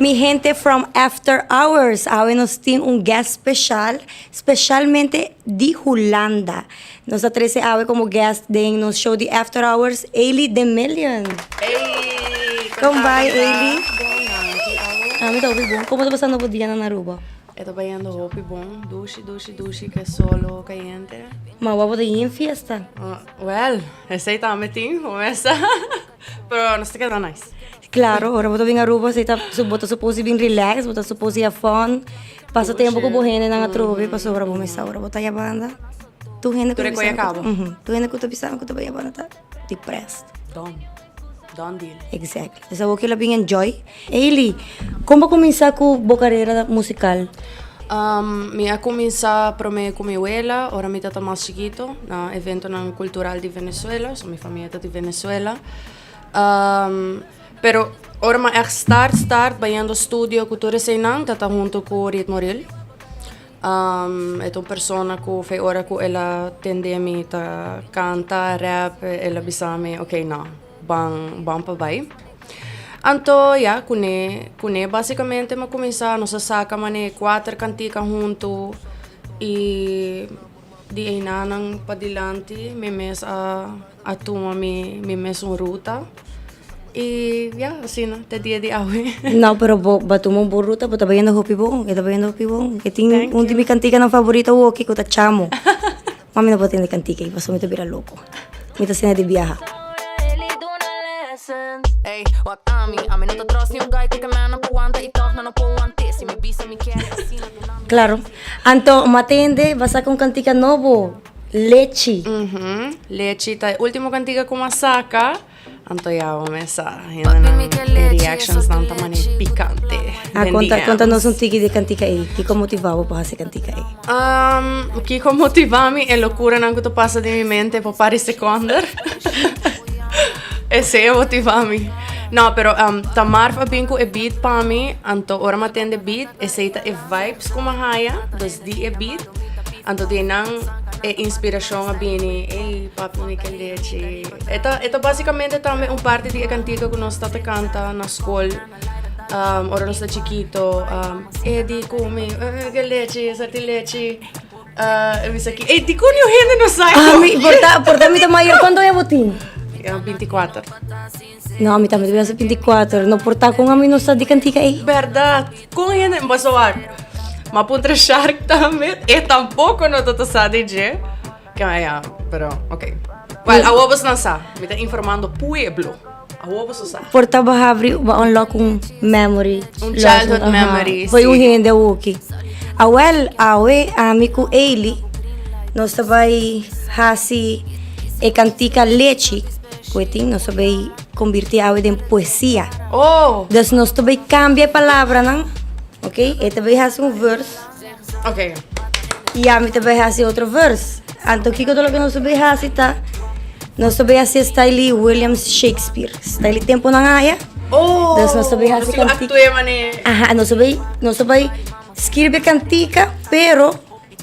Mi gente from After Hours. Hoy nos tiene un guest especial, especialmente de Holanda. Nos atrece hoy como guest de nos show de After Hours, Ailey de Million. Hey! Como vai, Ailey? Bom, Me tá ouvindo bom. Como tá passando o dia na Aruba? eu tô banhando roupa bom, duche, que é solo, caliente. Mas vamos ir em festa. Well, esse tá metido, começa. Pero não sei que tá nice. Claro, agora vou vir a Aruba, você tá suposto vir relax, você suposto ir a fun. Passa tempo com o gente na Aruba, passou agora vou começar, agora vou estar a banda. Tu gente que Tu recolhe a cabo? Tu gente que tu pensava que tu vai a banda tá depressed. Done deal. Exactly. Essa é o que ela bem enjoy. Ailey, como começar com a carreira musical? Minha começar para mim com minha abuela, agora me tá mais chiquito, na evento cultural de Venezuela, so minha família tá de Venezuela. Pero ora ma echt start banhando studio cultura senang tá junto com Ritmo Real. É uma pessoa que fez hora que ela tende a me tá canta rap, ela bisame, ok não, bang pa vai. Então, kune basicamente me começar nossa saca mane 4 canticas junto e di aí nang padilante me mes a tuma me mes ruta. E, assim, até dia de hoje. Não, pero batuma um burruta, tá vendo hopi bom, tá vendo hopi bom. Que tem um de minha cantiga na favorita, o que tá chamo. Mami não pode ter cantiga, e passou me tá vira louco. Me tá cena de viajar. Ey, wat aan me? A mim não te trouxe nenhum guy que me não puanta e torna não puante. Se me bisa me quer assim na Claro. Então, matende, vai sacar cantiga novo, Leche. Leche, tá último cantiga com uma saca. Então, vamos começar. Reactions não tá mané picante. Conta-nos um tique de cantiga aí. Que como motivava para fazer cantiga aí? O que motiva-me é loucura não que tu passa de minha mente por pares segundos. Esse é motiva-me. Não, pero tamar fa bem com o beat para mim, então ora matende beat, esse é vibes como a raia, dos di é beat, então de não é inspiração a bem, ei papi me que leche. Esta basicamente também parte de cantiga que nós tá canta na escola. Ora nós tá chiquito, di come, que leche, essa leche. Isso aqui. Di como eu rende no site. Por mim tá maior quando é botim? 24. Não, a mim também devia ser 24. Não portar com a mim não está de cantiga aí. Verdade. Com ele em Basoar. Mas para Shark também. E tampouco não estou sabendo dizer. Que é, pero, ok. Well, a ovos não sabe. Me está informando pueblo. A ovos não sabe. Portar vai abrir, vai unlock memory. Childhood memory. Foi rende o que. Amigo Ailey, nós vai fazer a cantiga Leche. Coitinho, nós vai convertir a em poesia. Oh! Então, nós vai cambiar a palavra, não? Ok? E também fazer verso. Ok. E a mim também fazer outro verso. Então, o que eu nós vai fazer, tá? Nós vai fazer style William Shakespeare. Style tempo na área. Oh! Então, nós vai fazer cantiga. Nós vai escrever cantiga, pero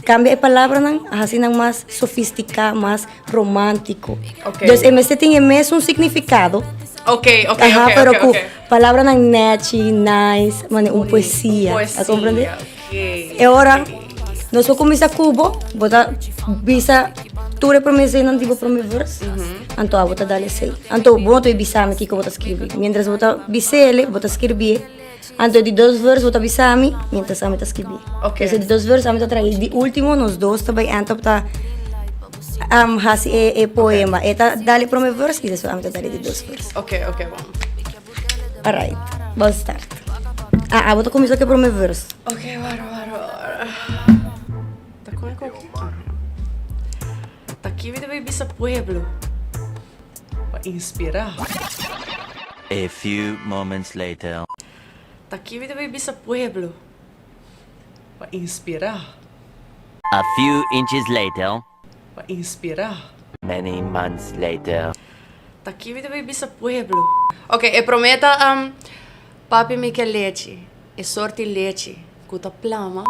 cambia a palavra não, assim não mais sofisticado, mais romântico. Okay. Então, MS tem mesmo significado. Ok. Pero com palavra não net, nice, mane poesia. A compreender? Ok. E agora, nós vamos começar a cubo, botar bisa ture promessa não digo promever. Então, botar dar sei. Então, bom tu bisame que botar escrever. Mientras botar bisele, botar escrever. Então, de 2 versos, vou avisar a mim, mientras a mim está escrevendo. Ok. Então, de 2 versos, a mim está traindo. De último, nós dois também, então, está fazer poema. Eta dali para o meu verso, e depois a mim está dali de 2 versos. Ok, vamos. Alright, vamos start. Vou começar aqui para o meu verso. Ok, bora. Tá como é que tá aqui, me deve bisa pueblo. Para inspirar. A few moments later. Tá aqui, me deve bisa pueblo. Para inspirar. A few inches later. Para inspirar. Many months later. Tá aqui, me deve bisa pueblo. Ok, e prometa papi me quer leche. E sorte leche. Cuta plama.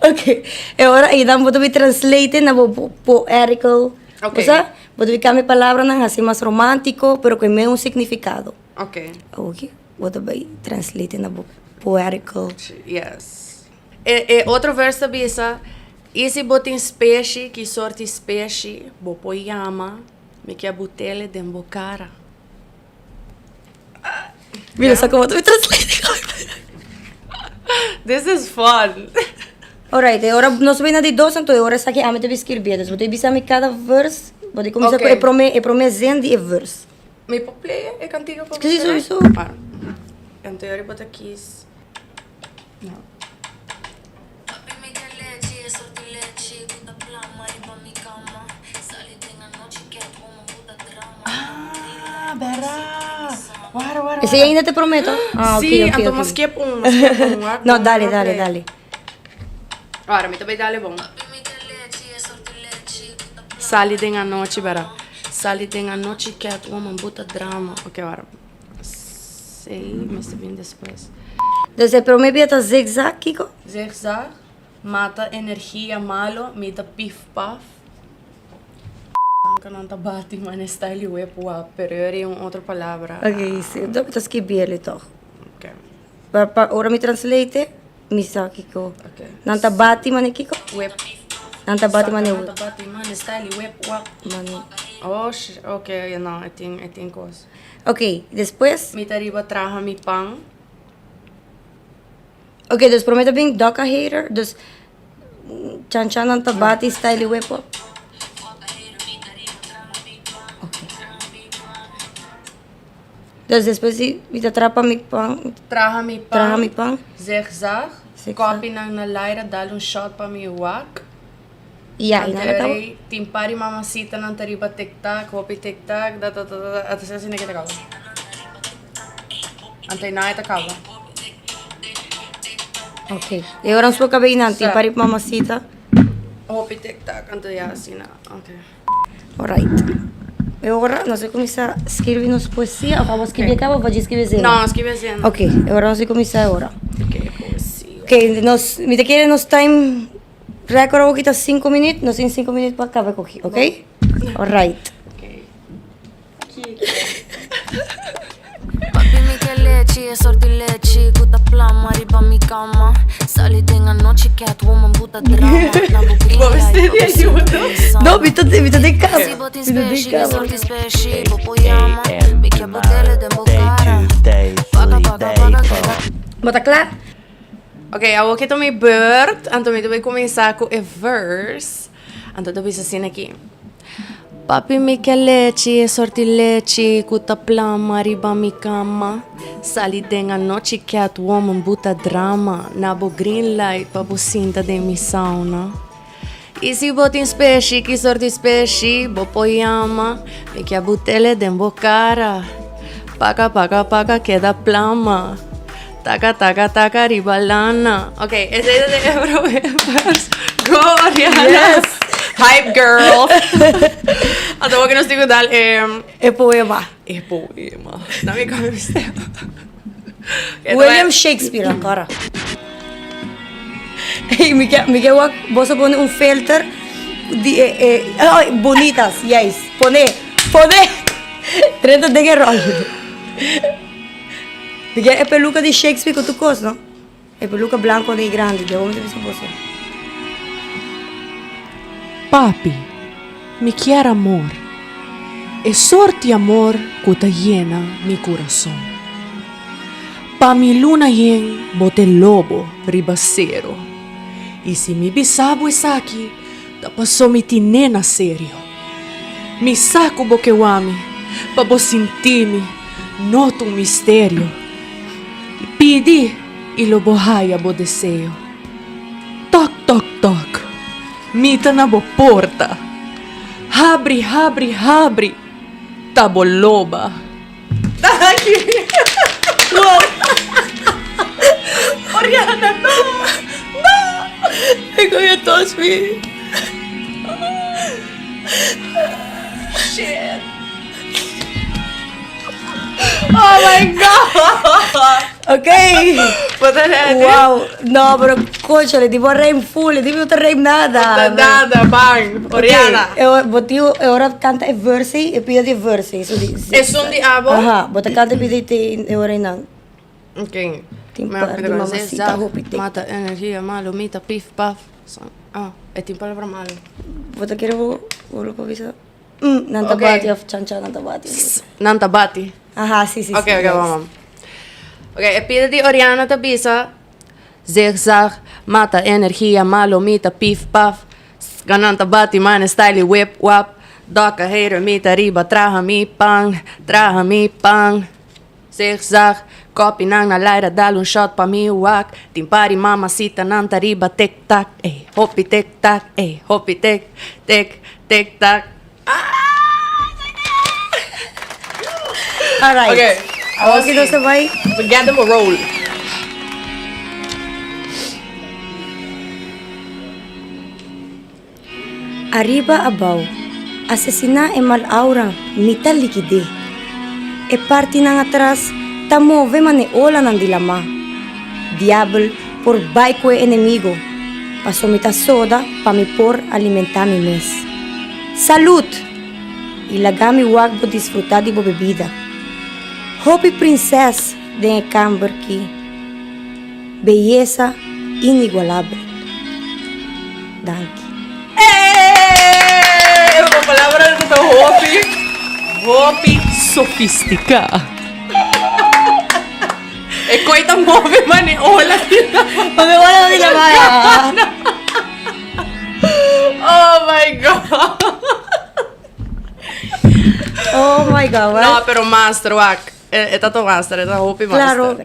Ok, agora ainda vou translate na poetical. Ok. Vou cambiar a palavra não assim mais romântico, pero com mesmo significado. Okay. Ok, bota vai translate na poetical. Yes. E outro verso bisa, isi botin specie, que sorte specie, bo poiama, me que butele den bocara. Mira, só como tu me translate. This is fun. Alright, agora nós vamos de dois, então agora essa aqui a gente vai escrever. Então, você bisa cada verse, pode começar Ok. com é promesendo e verse. Me play e cantiga para Que isso? Ah. Então eu boto aqui. Não. Ah, berá. Wara. Esse aí ainda te prometo. Ah, ok, Sim, ok, então ok. mas skip um. Não, dale. Ora, me também dale bom. Sali den a noite, berá. Sali den a noite que a tua buta drama. Ok, ora. Sei, mas vem depois. Então, você promete zigzag, Kiko? Zigzag, mata energia malo, mita pif paf. Que não tá bate, mas style web wap, pero eu outra palavra. Ok, sim. Então, eu escrever ele, então. Ok. Ora me translate, me sa, Kiko. Ok. Não tá bate, mano, Kiko? Web. Não tá bate, mano, Não tá bate, mas style web wap. mano. Oh, ok, não, eu tenho coisa. Ok, depois... Mita riba traha mi pang. Ok, dus promete bem doca hater, dus... Chan não tá bate, style web, po. Dus depois, me trapa mi pang, Traha mi pang. traga mi pang. Zigzag. Zigzag. Copy nang na Lyra, dal shot pa mi wak. Yeah, inakatawa. Anterei, timpari mamacita ng tariba tic-tac, hopi tic-tac, at sa sinigit ako. Antay na ito kawa. Ok. E ora uns pouco bem nanti, Sa- pari mamacita. Hopi tic-tac, antay asina. Okay. Alright. E ora nós vamos começar a escrever nos poesia, ou vamos escrever Ok. acaba, vamos escrever zero. Não, escreve assim. Ok, agora vamos começar agora. Ok, poesia. Ok, nós, me te querem nos time record aqui tá 5 minutos, nós temos 5 minutos para acabar aqui, ok? Alright. Ok. Papi mi che leci e sortileggi, cuta plama, riba mi cama. Sali tenga noci che a woman buta drama. Lambo grilla e No, mi sta de capa. Si boti Mi sta de spesci, che capa. sorti spesci, popo yama. Mi che botele de Day bocara. 2, day 3, day 4. Bota claro? Ok, eu aqui tô me bird, então me vai começar com a verse. Então eu vou assim aqui. Papi mi che leci e sortileggi, cuta plama, riba mi cama. Sali denga noci cat woman buta drama. Nabo green light, papo sinta de mi sauna. Isi botin spesci, chi sorti spesci, bo poiama. Mi che butele den bocara. Paga, queda plama. Taca, ribalana. Ok, ese es de Euroverse. Go, Ariana. Yes. Hype girl. Ato que nos digo dal É poema. poema. Dami kami step. William Shakespeare, cara. Hey, me quer você pone um filter de bonitas, yes. Pone 30 de guerra. Porque é peluca de Shakespeare que tu costa, não? É peluca branca de grande, de onde você pode. Papi, mi quiere amor. E sorti amor que llena mi corazón. Pa mi luna yen bote lobo ribasero. Y si mi bisabo es aquí, da pasó mi tinena serio. Mi saco bokewami, pa bo sintimi, noto un misterio. Y pidi, y lo bohaya bo deseo. Toc, toc, toc. Mita na bo porta. Habri, tabo loba. Oriana, no! Ay, you touch me. Shit! Oh my god! Ok? Puta ready? Wow. No, pero escúchale, tipo rem full, tipo não rem nada. Nada, bang. Oriana. Eu botei agora canta verse e pide verse. Es un diabo? Aha, bota canta e pide te agora não. Ok. Timpa di mamacita, hopite. Mata energia, malo, mita, pif, paf. É tem palavra malo. Bota quero vou para visa. Nanta Ok. bati of chancha nanta bati. Nanta bati. Aha, sì. Ok, vamos. Ok, e pide di Oriana Tabisa. Zigzag, mata energia, malo, mita, pif, paf. Gananta bati, man, style, whip, wap. Doka, hater, mita, riba, traha mi pang. Zigzag, copy nang nalaira, dal un shot pa mi wak. Timpari, mamacita, nanta riba, tic tac, ey. Hoppy tic tac, ey. Hoppy tic, tic, tic tac. Alright. Okay. Okay, daw sabay. We get them a roll. Arriba abaw, asesina e malaura, mita likide. E parti nang atras, tamove mane ola nang dilama. Diablo, por baiko e enemigo. Pasomita soda, pa mi por alimentar mi mes. Salud! Ilagami wag bo disfrutar di bo bebida. Hopi princess de camber ki. Belleza inigualable. Danke. Uma palavra do Hopi. Hopi sofisticada. E coita move mani ola. Mami, wala nang dilamaya. Oh my god. Oh my god, what? No, pero master wak. É tato master, é Hopi master. Claro.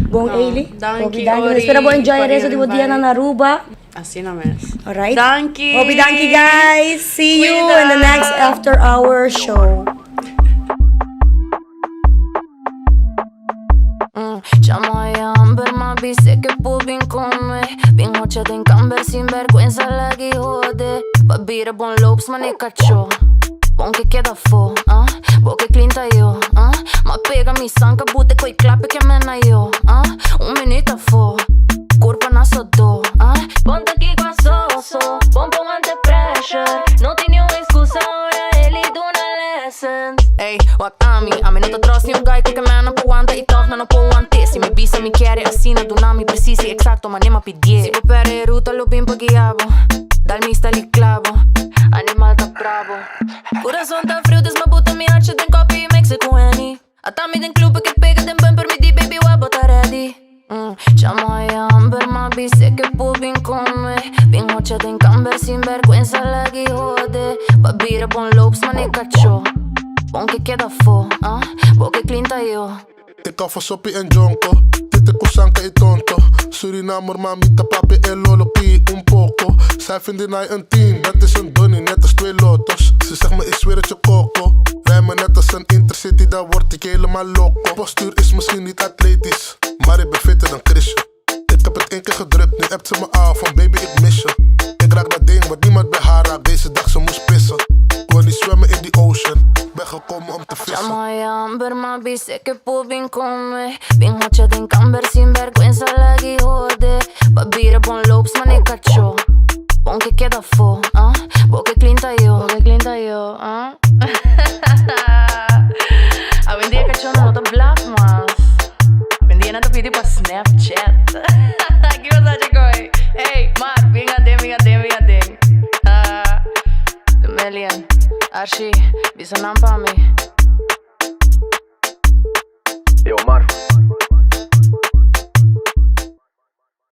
Bom, No, Eili. danke, Danke. Ori, Espero po enjoy pari resto di invite. dia na Naruba. Assim na mes. Alright? Danke. Hope danke guys. See you Cuida. in the next after hour show. Chiamo a Amber, ma viste che può bin con me. Bin hocciata in camber, sinvergüenza la che jode. Babire buon loops, ma ne cacciò. Buon che chieda fo, Bo che clinta io, Ma pegami sanca, bute coi clap che mena io, Un minuto fo, curva na sotto, Ponte aqui com a soso, pom pom under pressure. Não tem nenhuma excusa, ora ele do na lessons. Ey, wat ami não te trots nenhum guy que mena po anda e toch não po ante. Se me bisa me quer assina do nome preciso e exato, ma nema pedie. Se per ruta lo bim paghiavo, dal mista li clavo. Animal tá bravo. Coração tá frio, desmabuta me acha den copy Mexico Annie. Atami den club que pega den bumper me di baby wa bota ready. Chiamo a Amber, ma viste che può bin con me. Bin hocciata in camber, sinvergüenza la che jode. Babire buon loops, ma ne cacciò. Buon che chieda fo, Bo che clinta io. Ik hou van soppie en jonko. Dit is kusanka e tonto. Surinamer, mamita, papi en lolopi, un poco. Zij vinden hij een 10, dat is een donnie, net als 2 lotos. Ze zegt me, ik zweer het je koko. Rij me net als een intercity, daar word ik helemaal loco. Postuur is misschien niet atletisch, maar ik ben fitter dan Chrisje. Ik heb het 1 keer gedrukt, nu appt ze me aan van baby, ik mis je. Ik raak dat ding, wat niemand bij haar raakt. Deze dag ze moest pissen. Ik wil niet zwemmen in die ocean. Ben gekomen om te vissen. Chiamo a Amber, ma viste che può bin con me. Bin hocciata in camber, sinvergüenza la che jode. Babire buon loops, ma ne cacciò. Buon che chieda fo, Bo che clinta io. A vendire cacciò non lo black mas. A vendire nato pidi pa Snapchat. Che cosa c'è coi? Hey, Mar, vinga den. The million. Archie, bisa nampa me.